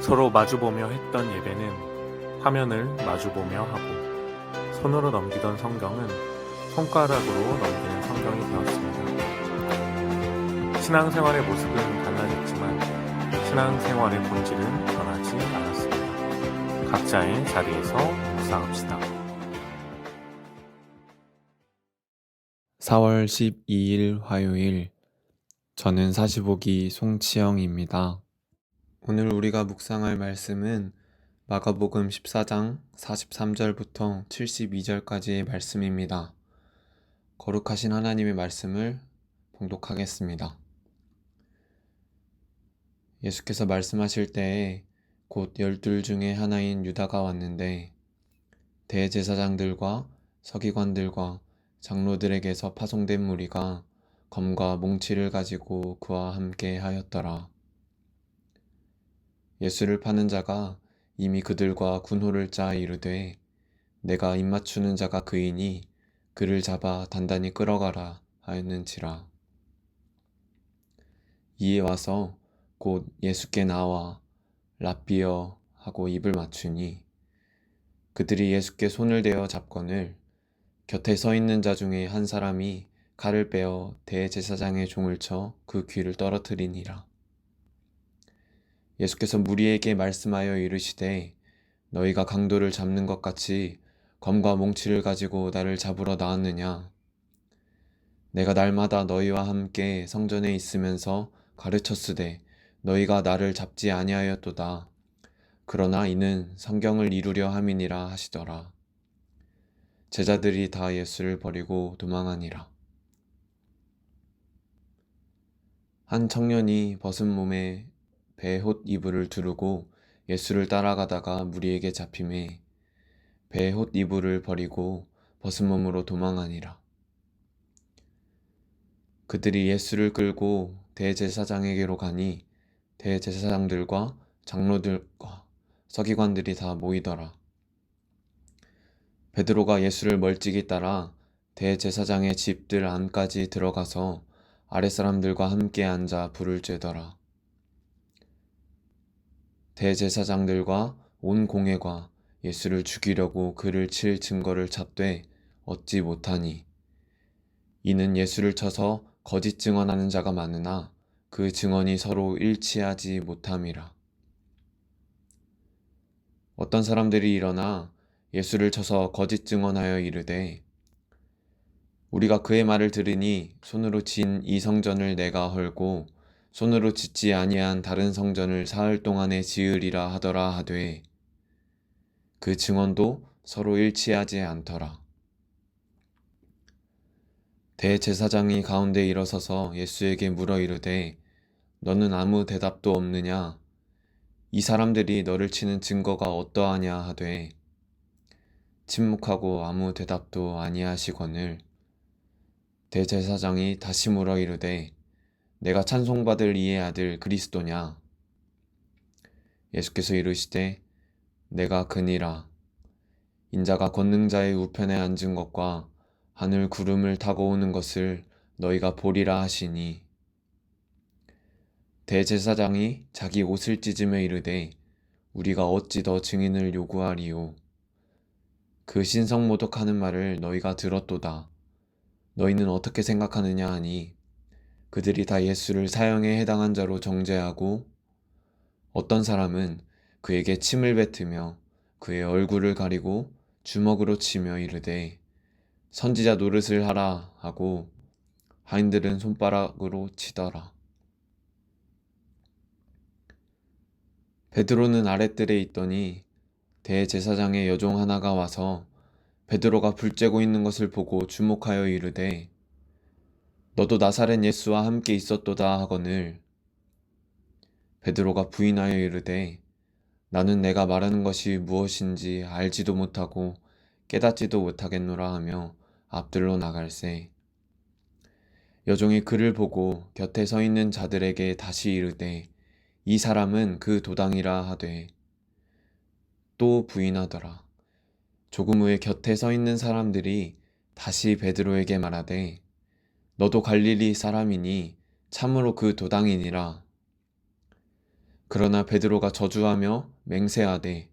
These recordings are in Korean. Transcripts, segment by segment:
서로 마주보며 했던 예배는 화면을 마주보며 하고 손으로 넘기던 성경은 손가락으로 넘기는 성경이 되었습니다. 신앙생활의 모습은 달라졌지만 신앙생활의 본질은 변하지 않았습니다. 각자의 자리에서 묵상합시다. 4월 12일 화요일, 저는 45기 송치영입니다. 오늘 우리가 묵상할 말씀은 마가복음 14장 43절부터 72절까지의 말씀입니다. 거룩하신 하나님의 말씀을 봉독하겠습니다. 예수께서 말씀하실 때에 곧 12 중에 하나인 유다가 왔는데 대제사장들과 서기관들과 장로들에게서 파송된 무리가 검과 몽치를 가지고 그와 함께 하였더라. 예수를 파는 자가 이미 그들과 군호를 짜 이르되 내가 입맞추는 자가 그이니 그를 잡아 단단히 끌어가라 하였는지라. 이에 와서 곧 예수께 나와 랍비여 하고 입을 맞추니 그들이 예수께 손을 대어 잡거늘 곁에 서 있는 자 중에 한 사람이 칼을 빼어 대제사장의 종을 쳐 그 귀를 떨어뜨리니라. 예수께서 무리에게 말씀하여 이르시되 너희가 강도를 잡는 것 같이 검과 몽치를 가지고 나를 잡으러 나왔느냐? 내가 날마다 너희와 함께 성전에 있으면서 가르쳤으되 너희가 나를 잡지 아니하였도다. 그러나 이는 성경을 이루려 함이니라 하시더라. 제자들이 다 예수를 버리고 도망하니라. 한 청년이 벗은 몸에 베옷 이불을 두르고 예수를 따라가다가 무리에게 잡힘에 베옷 이불을 버리고 벗은 몸으로 도망하니라. 그들이 예수를 끌고 대제사장에게로 가니 대제사장들과 장로들과 서기관들이 다 모이더라. 베드로가 예수를 멀찍이 따라 대제사장의 집들 안까지 들어가서 아랫사람들과 함께 앉아 불을 쬐더라. 대제사장들과 온 공회가 예수를 죽이려고 그를 칠 증거를 찾되 얻지 못하니 이는 예수를 쳐서 거짓 증언하는 자가 많으나 그 증언이 서로 일치하지 못함이라. 어떤 사람들이 일어나 예수를 쳐서 거짓 증언하여 이르되 우리가 그의 말을 들으니 손으로 진 이 성전을 내가 헐고 손으로 짓지 아니한 다른 성전을 사흘 동안에 지으리라 하더라 하되 그 증언도 서로 일치하지 않더라. 대제사장이 가운데 일어서서 예수에게 물어 이르되 너는 아무 대답도 없느냐? 이 사람들이 너를 치는 증거가 어떠하냐 하되 침묵하고 아무 대답도 아니하시거늘 대제사장이 다시 물어 이르되 내가 찬송받을 이의 아들 그리스도냐? 예수께서 이르시되 내가 그니라. 인자가 권능자의 우편에 앉은 것과 하늘 구름을 타고 오는 것을 너희가 보리라 하시니 대제사장이 자기 옷을 찢으며 이르되 우리가 어찌 더 증인을 요구하리요. 그 신성모독하는 말을 너희가 들었도다. 너희는 어떻게 생각하느냐 하니 그들이 다 예수를 사형에 해당한 자로 정죄하고 어떤 사람은 그에게 침을 뱉으며 그의 얼굴을 가리고 주먹으로 치며 이르되 선지자 노릇을 하라 하고 하인들은 손바닥으로 치더라. 베드로는 아랫뜰에 있더니 대제사장의 여종 하나가 와서 베드로가 불 쬐고 있는 것을 보고 주목하여 이르되 너도 나사렛 예수와 함께 있었도다 하거늘 베드로가 부인하여 이르되 나는 내가 말하는 것이 무엇인지 알지도 못하고 깨닫지도 못하겠노라 하며 앞들로 나갈새 여종이 그를 보고 곁에 서 있는 자들에게 다시 이르되 이 사람은 그 도당이라 하되 또 부인하더라. 조금 후에 곁에 서 있는 사람들이 다시 베드로에게 말하되 너도 갈릴리 사람이니 참으로 그 도당이니라. 그러나 베드로가 저주하며 맹세하되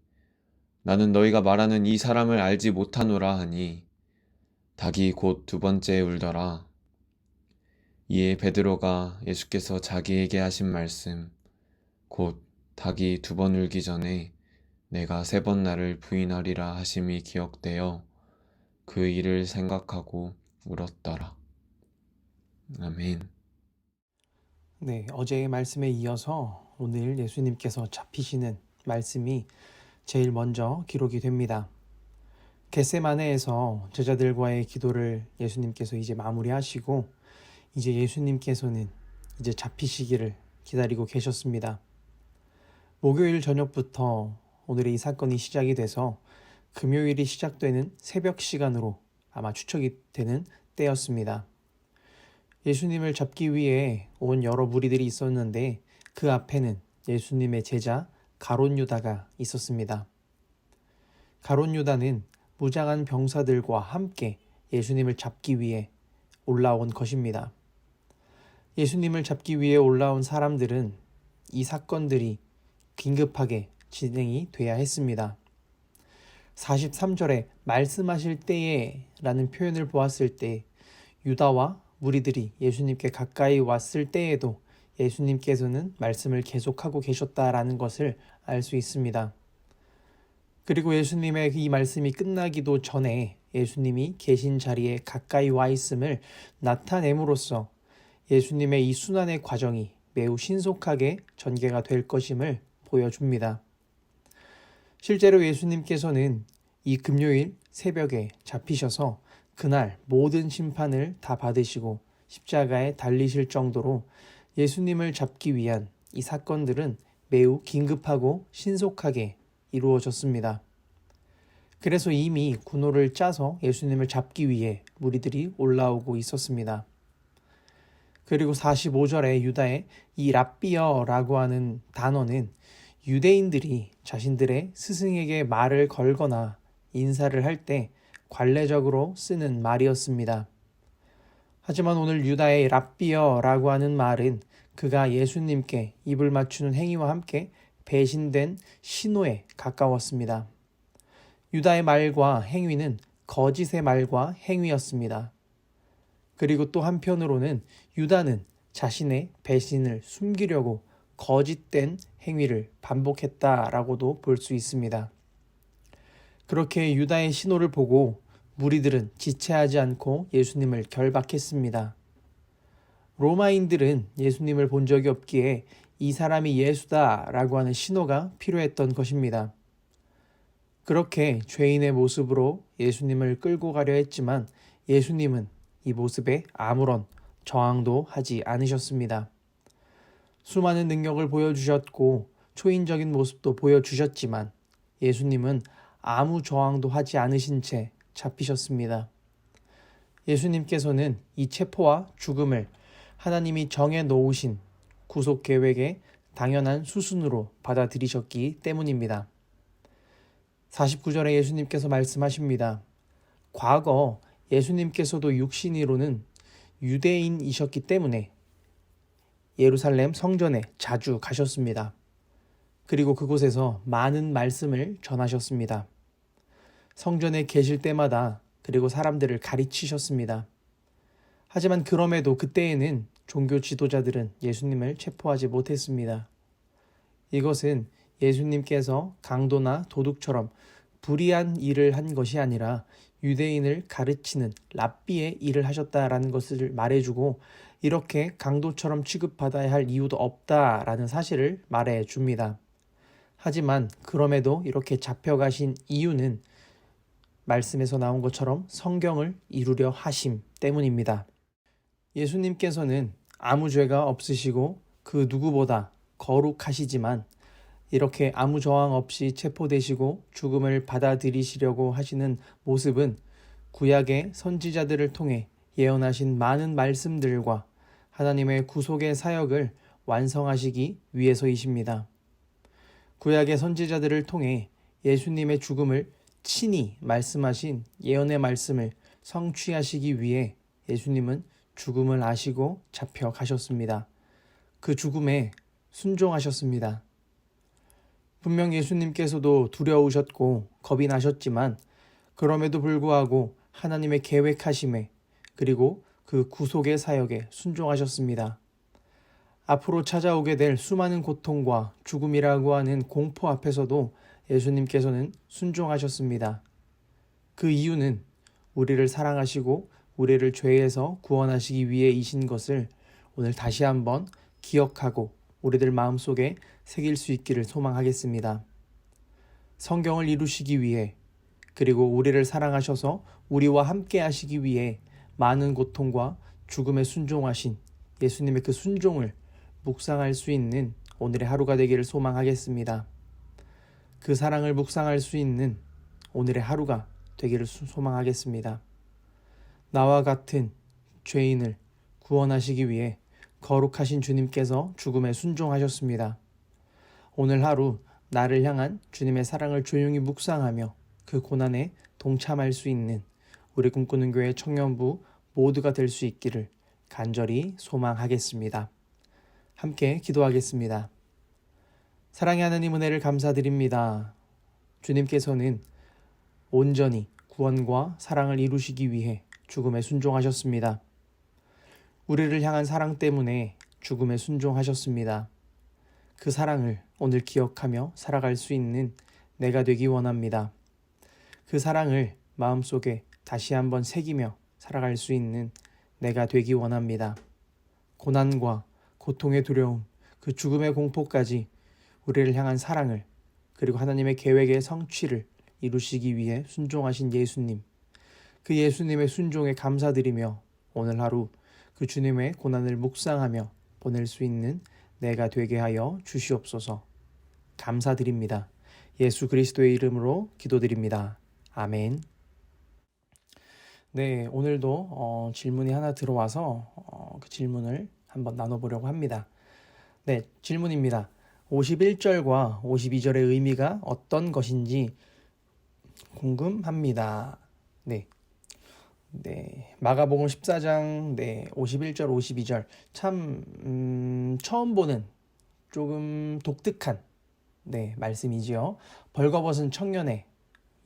나는 너희가 말하는 이 사람을 알지 못하노라 하니 닭이 곧 두 번째 울더라. 이에 베드로가 예수께서 자기에게 하신 말씀 곧 닭이 두 번 울기 전에 내가 세 번 나를 부인하리라 하심이 기억되어 그 일을 생각하고 울었더라. 아멘. 네, 어제의 말씀에 이어서 오늘 예수님께서 잡히시는 말씀이 제일 먼저 기록이 됩니다. 겟세마네에서 제자들과의 기도를 예수님께서 이제 마무리하시고 이제 예수님께서는 이제 잡히시기를 기다리고 계셨습니다. 목요일 저녁부터 오늘의 이 사건이 시작이 돼서 금요일이 시작되는 새벽 시간으로 아마 추측이 되는 때였습니다. 예수님을 잡기 위해 온 여러 무리들이 있었는데 그 앞에는 예수님의 제자 가롯 유다가 있었습니다. 가롯 유다는 무장한 병사들과 함께 예수님을 잡기 위해 올라온 것입니다. 예수님을 잡기 위해 올라온 사람들은 이 사건들이 긴급하게 진행이 돼야 했습니다. 43절에 말씀하실 때에 라는 표현을 보았을 때 유다와 무리들이 예수님께 가까이 왔을 때에도 예수님께서는 말씀을 계속하고 계셨다라는 것을 알 수 있습니다. 그리고 예수님의 이 말씀이 끝나기도 전에 예수님이 계신 자리에 가까이 와 있음을 나타냄으로써 예수님의 이 순환의 과정이 매우 신속하게 전개가 될 것임을 보여줍니다. 실제로 예수님께서는 이 금요일 새벽에 잡히셔서 그날 모든 심판을 다 받으시고 십자가에 달리실 정도로 예수님을 잡기 위한 이 사건들은 매우 긴급하고 신속하게 이루어졌습니다. 그래서 이미 군호를 짜서 예수님을 잡기 위해 무리들이 올라오고 있었습니다. 그리고 45절에 유다의 이 랍비어라고 하는 단어는 유대인들이 자신들의 스승에게 말을 걸거나 인사를 할 때 관례적으로 쓰는 말이었습니다. 하지만 오늘 유다의 랍비어라고 하는 말은 그가 예수님께 입을 맞추는 행위와 함께 배신된 신호에 가까웠습니다. 유다의 말과 행위는 거짓의 말과 행위였습니다. 그리고 또 한편으로는 유다는 자신의 배신을 숨기려고 거짓된 행위를 반복했다라고도 볼 수 있습니다. 그렇게 유다의 신호를 보고 무리들은 지체하지 않고 예수님을 결박했습니다. 로마인들은 예수님을 본 적이 없기에 이 사람이 예수다라고 하는 신호가 필요했던 것입니다. 그렇게 죄인의 모습으로 예수님을 끌고 가려 했지만 예수님은 이 모습에 아무런 저항도 하지 않으셨습니다. 수많은 능력을 보여주셨고 초인적인 모습도 보여주셨지만 예수님은 아무 저항도 하지 않으신 채 잡히셨습니다. 예수님께서는 이 체포와 죽음을 하나님이 정해 놓으신 구속 계획의 당연한 수순으로 받아들이셨기 때문입니다. 49절에 예수님께서 말씀하십니다. 과거 예수님께서도 육신이로는 유대인이셨기 때문에 예루살렘 성전에 자주 가셨습니다. 그리고 그곳에서 많은 말씀을 전하셨습니다. 성전에 계실 때마다 그리고 사람들을 가르치셨습니다. 하지만 그럼에도 그때에는 종교 지도자들은 예수님을 체포하지 못했습니다. 이것은 예수님께서 강도나 도둑처럼 불의한 일을 한 것이 아니라 유대인을 가르치는 랍비의 일을 하셨다라는 것을 말해주고 이렇게 강도처럼 취급받아야 할 이유도 없다라는 사실을 말해줍니다. 하지만 그럼에도 이렇게 잡혀가신 이유는 말씀에서 나온 것처럼 성경을 이루려 하심 때문입니다. 예수님께서는 아무 죄가 없으시고 그 누구보다 거룩하시지만 이렇게 아무 저항 없이 체포되시고 죽음을 받아들이시려고 하시는 모습은 구약의 선지자들을 통해 예언하신 많은 말씀들과 하나님의 구속의 사역을 완성하시기 위해서이십니다. 구약의 선지자들을 통해 예수님의 죽음을 친히 말씀하신 예언의 말씀을 성취하시기 위해 예수님은 죽음을 아시고 잡혀가셨습니다. 그 죽음에 순종하셨습니다. 분명 예수님께서도 두려우셨고 겁이 나셨지만 그럼에도 불구하고 하나님의 계획하심에 그리고 그 구속의 사역에 순종하셨습니다. 앞으로 찾아오게 될 수많은 고통과 죽음이라고 하는 공포 앞에서도 예수님께서는 순종하셨습니다. 그 이유는 우리를 사랑하시고 우리를 죄에서 구원하시기 위해이신 것을 오늘 다시 한번 기억하고 우리들 마음속에 새길 수 있기를 소망하겠습니다. 성경을 이루시기 위해 그리고 우리를 사랑하셔서 우리와 함께 하시기 위해 많은 고통과 죽음에 순종하신 예수님의 그 순종을 묵상할 수 있는 오늘의 하루가 되기를 소망하겠습니다. 그 사랑을 묵상할 수 있는 오늘의 하루가 되기를 소망하겠습니다. 나와 같은 죄인을 구원하시기 위해 거룩하신 주님께서 죽음에 순종하셨습니다. 오늘 하루 나를 향한 주님의 사랑을 조용히 묵상하며 그 고난에 동참할 수 있는 우리 꿈꾸는 교회 청년부 모두가 될 수 있기를 간절히 소망하겠습니다. 함께 기도하겠습니다. 사랑의 하나님 은혜를 감사드립니다. 주님께서는 온전히 구원과 사랑을 이루시기 위해 죽음에 순종하셨습니다. 우리를 향한 사랑 때문에 죽음에 순종하셨습니다. 그 사랑을 오늘 기억하며 살아갈 수 있는 내가 되기 원합니다. 그 사랑을 마음속에 다시 한번 새기며 살아갈 수 있는 내가 되기 원합니다. 고난과 고통의 두려움, 그 죽음의 공포까지 우리를 향한 사랑을 그리고 하나님의 계획의 성취를 이루시기 위해 순종하신 예수님, 그 예수님의 순종에 감사드리며 오늘 하루 그 주님의 고난을 묵상하며 보낼 수 있는 내가 되게 하여 주시옵소서. 감사드립니다. 예수 그리스도의 이름으로 기도드립니다. 아멘. 네, 오늘도 질문이 하나 들어와서 그 질문을 한번 나눠보려고 합니다. 네, 질문입니다. 51절과 52절의 의미가 어떤 것인지 궁금합니다. 네. 마가복음 14장 51절 52절 참 처음 보는 조금 독특한 말씀이지요. 벌거벗은 청년의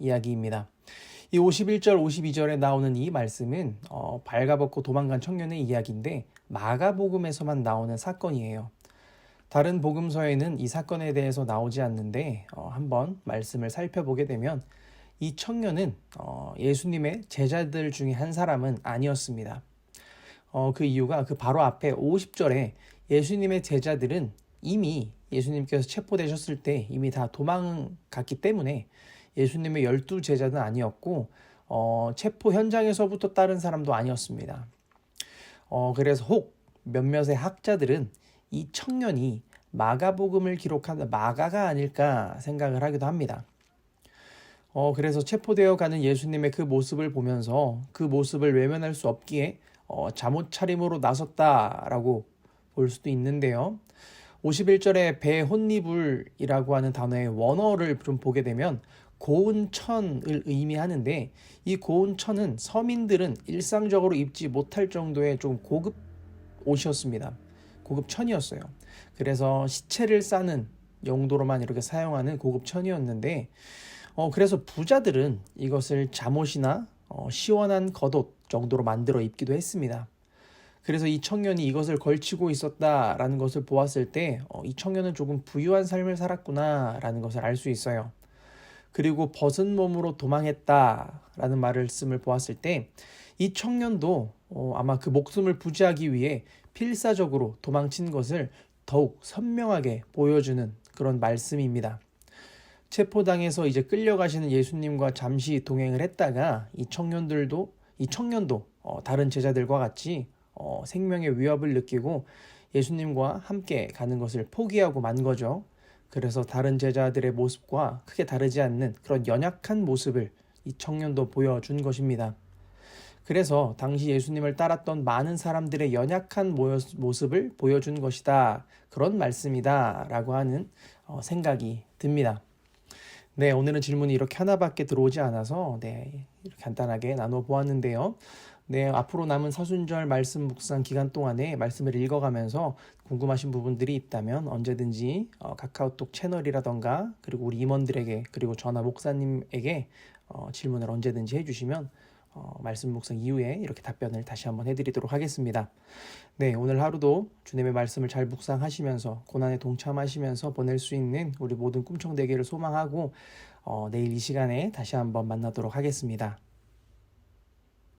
이야기입니다. 이 51절 52절에 나오는 이 말씀은 발가벗고 도망간 청년의 이야기인데 마가복음에서만 나오는 사건이에요. 다른 복음서에는 이 사건에 대해서 나오지 않는데 한번 말씀을 살펴보게 되면 이 청년은 예수님의 제자들 중에 한 사람은 아니었습니다. 그 이유가 그 바로 앞에 50절에 예수님의 제자들은 이미 예수님께서 체포되셨을 때 이미 다 도망갔기 때문에 예수님의 12제자는 아니었고 체포 현장에서부터 다른 사람도 아니었습니다. 그래서 혹 몇몇의 학자들은 이 청년이 마가복음을 기록한 마가가 아닐까 생각을 하기도 합니다. 그래서 체포되어 가는 예수님의 그 모습을 보면서 그 모습을 외면할 수 없기에 잠옷 차림으로 나섰다라고 볼 수도 있는데요. 51절에 배혼니불이라고 하는 단어의 원어를 좀 보게 되면 고운천을 의미하는데 이 고운천은 서민들은 일상적으로 입지 못할 정도의 좀 고급 옷이었습니다. 고급 천이었어요. 그래서 시체를 싸는 용도로만 이렇게 사용하는 고급 천이었는데 그래서 부자들은 이것을 잠옷이나 시원한 겉옷 정도로 만들어 입기도 했습니다. 그래서 이 청년이 이것을 걸치고 있었다라는 것을 보았을 때 이 청년은 조금 부유한 삶을 살았구나라는 것을 알 수 있어요. 그리고 벗은 몸으로 도망했다라는 말씀을 보았을 때 이 청년도 아마 그 목숨을 부지하기 위해 필사적으로 도망친 것을 더욱 선명하게 보여주는 그런 말씀입니다. 체포당해서 이제 끌려가시는 예수님과 잠시 동행을 했다가 이 청년도 다른 제자들과 같이 생명의 위협을 느끼고 예수님과 함께 가는 것을 포기하고 만 거죠. 그래서 다른 제자들의 모습과 크게 다르지 않는 그런 연약한 모습을 이 청년도 보여준 것입니다. 그래서 당시 예수님을 따랐던 많은 사람들의 연약한 모습을 보여준 것이다. 그런 말씀이다. 라고 하는 생각이 듭니다. 오늘은 질문이 이렇게 하나밖에 들어오지 않아서 이렇게 간단하게 나눠보았는데요. 네, 앞으로 남은 사순절 말씀 묵상 기간 동안에 말씀을 읽어가면서 궁금하신 부분들이 있다면 언제든지 카카오톡 채널이라던가 그리고 우리 임원들에게 그리고 저나 목사님에게 질문을 언제든지 해주시면 말씀 묵상 이후에 이렇게 답변을 다시 한번 해드리도록 하겠습니다. 네, 오늘 하루도 주님의 말씀을 잘 묵상하시면서 고난에 동참하시면서 보낼 수 있는 우리 모든 꿈청되기를 소망하고 내일 이 시간에 다시 한번 만나도록 하겠습니다.